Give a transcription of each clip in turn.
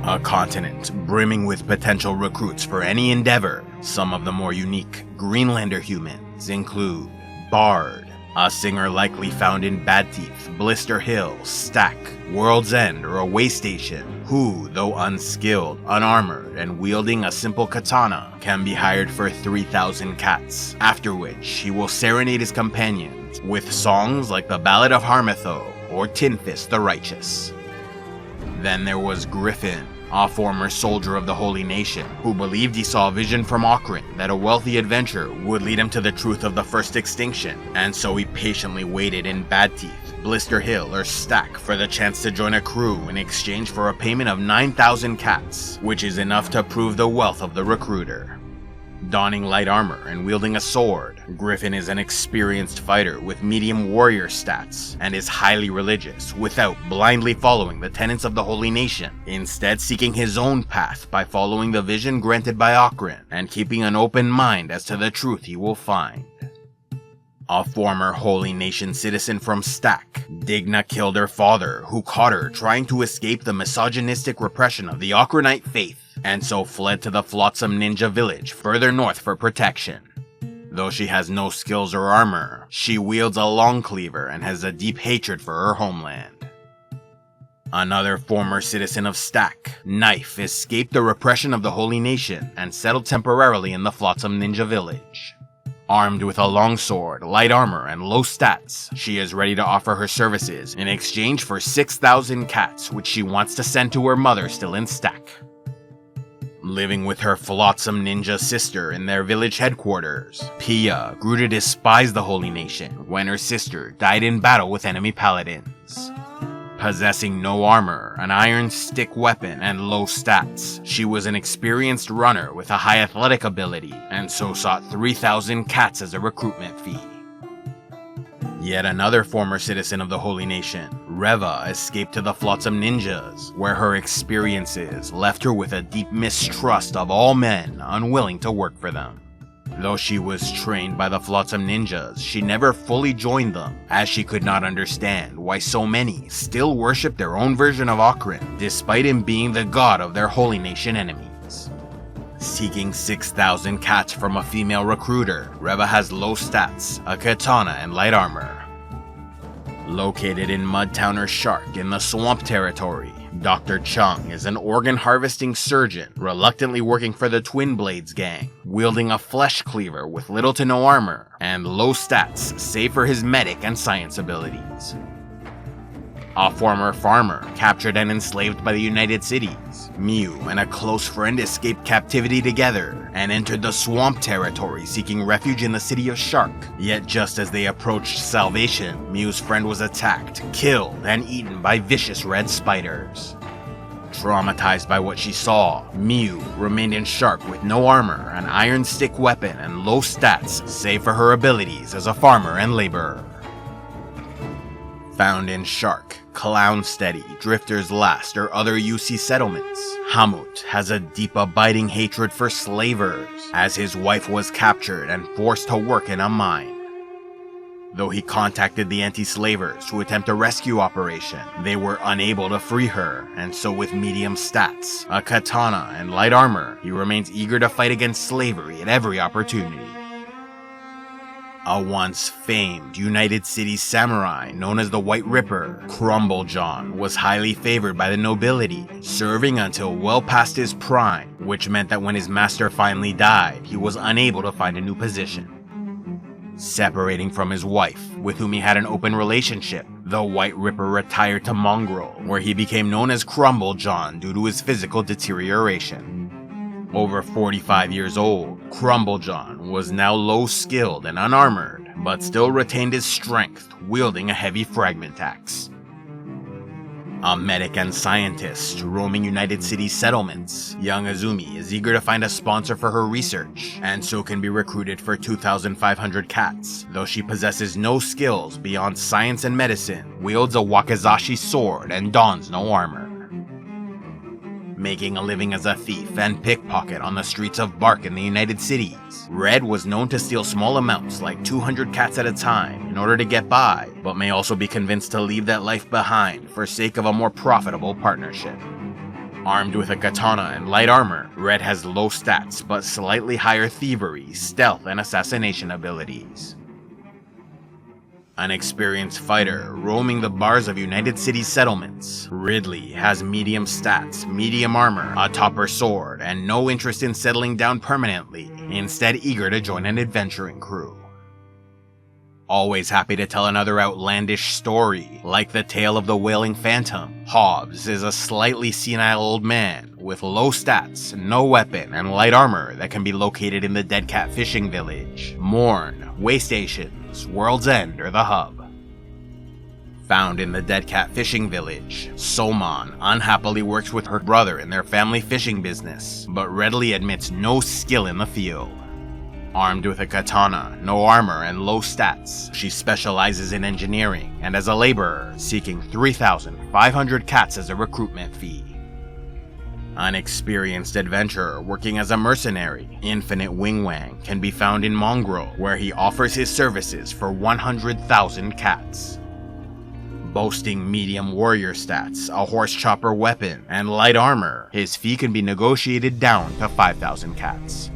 A continent brimming with potential recruits for any endeavor. Some of the more unique Greenlander humans include Bard, a singer likely found in Badteeth, Blister Hill, Stack, World's End, or a way station, who, though unskilled, unarmored, and wielding a simple katana, can be hired for 3,000 cats, after which he will serenade his companions with songs like the Ballad of Harmatho or Tinfist the Righteous. Then there was Griffin, a former soldier of the Holy Nation, who believed he saw a vision from Okryn that a wealthy adventure would lead him to the truth of the first extinction, and so he patiently waited in Badteeth, Blister Hill, or Stack for the chance to join a crew in exchange for a payment of 9,000 cats, which is enough to prove the wealth of the recruiter. Donning light armor and wielding a sword, Griffin is an experienced fighter with medium warrior stats and is highly religious without blindly following the tenets of the Holy Nation, instead seeking his own path by following the vision granted by Okryn and keeping an open mind as to the truth he will find. A former Holy Nation citizen from Stack, Digna killed her father, who caught her trying to escape the misogynistic repression of the Okrynite faith, and so fled to the Flotsam Ninja village further north for protection. Though she has no skills or armor, she wields a long cleaver and has a deep hatred for her homeland. Another former citizen of Stack, Knife, escaped the repression of the Holy Nation and settled temporarily in the Flotsam Ninja village. Armed with a longsword, light armor, and low stats, she is ready to offer her services in exchange for 6,000 cats, which she wants to send to her mother still in Stack. Living with her Flotsam Ninja sister in their village headquarters, Pia grew to despise the Holy Nation when her sister died in battle with enemy paladins. Possessing no armor, an iron stick weapon, and low stats, she was an experienced runner with a high athletic ability, and so sought 3,000 cats as a recruitment fee. Yet another former citizen of the Holy Nation, Reva, escaped to the Flotsam Ninjas, where her experiences left her with a deep mistrust of all men unwilling to work for them. Though she was trained by the Flotsam Ninjas, she never fully joined them, as she could not understand why so many still worship their own version of Okryn, despite him being the god of their Holy Nation enemies. Seeking 6,000 cats from a female recruiter, Reva has low stats, a katana, and light armor. Located in Mudtowner Shark in the Swamp Territory, Dr. Chung is an organ-harvesting surgeon reluctantly working for the Twin Blades gang, wielding a flesh cleaver with little to no armor, and low stats save for his medic and science abilities. A former farmer captured and enslaved by the United Cities, Mew and a close friend escaped captivity together and entered the Swamp Territory seeking refuge in the city of Shark. Yet just as they approached salvation, Mew's friend was attacked, killed, and eaten by vicious red spiders. Traumatized by what she saw, Mew remained in Shark with no armor, an iron stick weapon, and low stats save for her abilities as a farmer and laborer. Found in Shark, Clownsteady, Drifter's Last, or other UC settlements, Hamut has a deep abiding hatred for slavers, as his wife was captured and forced to work in a mine. Though he contacted the anti-slavers to attempt a rescue operation, they were unable to free her, and so with medium stats, a katana, and light armor, he remains eager to fight against slavery at every opportunity. A once famed United Cities samurai known as the White Ripper, Crumblejohn, was highly favored by the nobility, serving until well past his prime, which meant that when his master finally died, he was unable to find a new position. Separating from his wife, with whom he had an open relationship, the White Ripper retired to Mongrel, where he became known as Crumblejohn due to his physical deterioration. Over 45 years old, Crumblejohn was now low-skilled and unarmored, but still retained his strength, wielding a heavy fragment axe. A medic and scientist roaming United Cities settlements, young Azumi is eager to find a sponsor for her research, and so can be recruited for 2,500 cats, though she possesses no skills beyond science and medicine, wields a wakizashi sword, and dons no armor. Making a living as a thief and pickpocket on the streets of Bark in the United Cities, Red was known to steal small amounts like 200 cats at a time in order to get by, but may also be convinced to leave that life behind for sake of a more profitable partnership. Armed with a katana and light armor, Red has low stats but slightly higher thievery, stealth, and assassination abilities. An experienced fighter roaming the bars of United City settlements, Ridley has medium stats, medium armor, a topper sword, and no interest in settling down permanently, instead eager to join an adventuring crew. Always happy to tell another outlandish story, like the tale of the Wailing Phantom, Hobbs is a slightly senile old man with low stats, no weapon, and light armor that can be located in the Dead Cat fishing village, Morn, Way Stations, World's End, or the Hub. Found in the Dead Cat fishing village, Somon unhappily works with her brother in their family fishing business, but readily admits no skill in the field. Armed with a katana, no armor, and low stats, she specializes in engineering and as a laborer, seeking 3,500 cats as a recruitment fee. An experienced adventurer working as a mercenary, Infinite Wingwang, can be found in Mongrel, where he offers his services for 100,000 cats. Boasting medium warrior stats, a horse chopper weapon, and light armor, his fee can be negotiated down to 5,000 cats.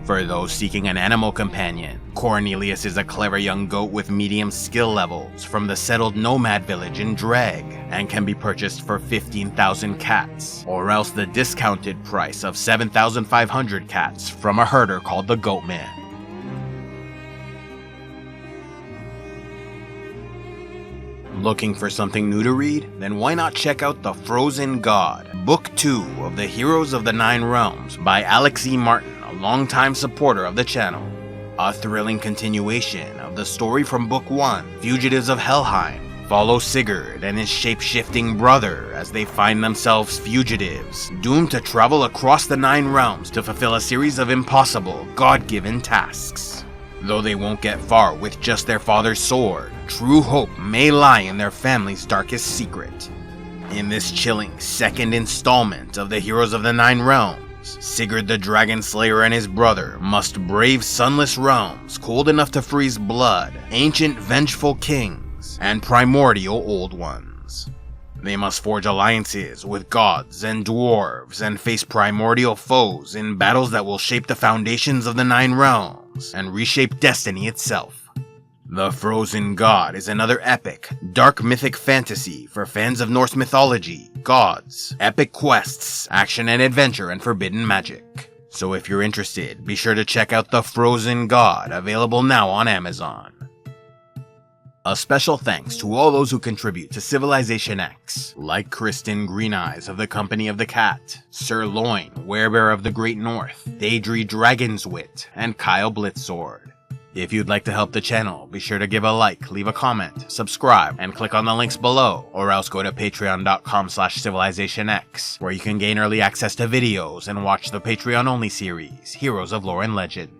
For those seeking an animal companion, Cornelius is a clever young goat with medium skill levels from the settled nomad village in Dreg, and can be purchased for 15,000 cats, or else the discounted price of 7,500 cats from a herder called the Goatman. Looking for something new to read? Then why not check out The Frozen God, Book 2 of the Heroes of the Nine Realms by Alex E. Martin, a longtime supporter of the channel. A thrilling continuation of the story from Book 1, Fugitives of Helheim. Follow Sigurd and his shape-shifting brother as they find themselves fugitives, doomed to travel across the Nine Realms to fulfill a series of impossible, God-given tasks. Though they won't get far with just their father's sword, true hope may lie in their family's darkest secret. In this chilling second installment of the Heroes of the Nine Realms, Sigurd the Dragon Slayer and his brother must brave sunless realms cold enough to freeze blood, ancient vengeful kings, and primordial old ones. They must forge alliances with gods and dwarves and face primordial foes in battles that will shape the foundations of the Nine Realms and reshape destiny itself. The Frozen God is another epic, dark mythic fantasy for fans of Norse mythology, gods, epic quests, action and adventure, and forbidden magic. So if you're interested, be sure to check out The Frozen God, available now on Amazon. A special thanks to all those who contribute to CivilizationEx, like Kristen Greeneyes of the Company of the Cat, Sir Loin, Werebear of the Great North, Daedry Dragonswit, and Kyle Blitzsword. If you'd like to help the channel, be sure to give a like, leave a comment, subscribe, and click on the links below, or else go to patreon.com/CivilizationEx, where you can gain early access to videos and watch the Patreon-only series, Heroes of Lore and Legend.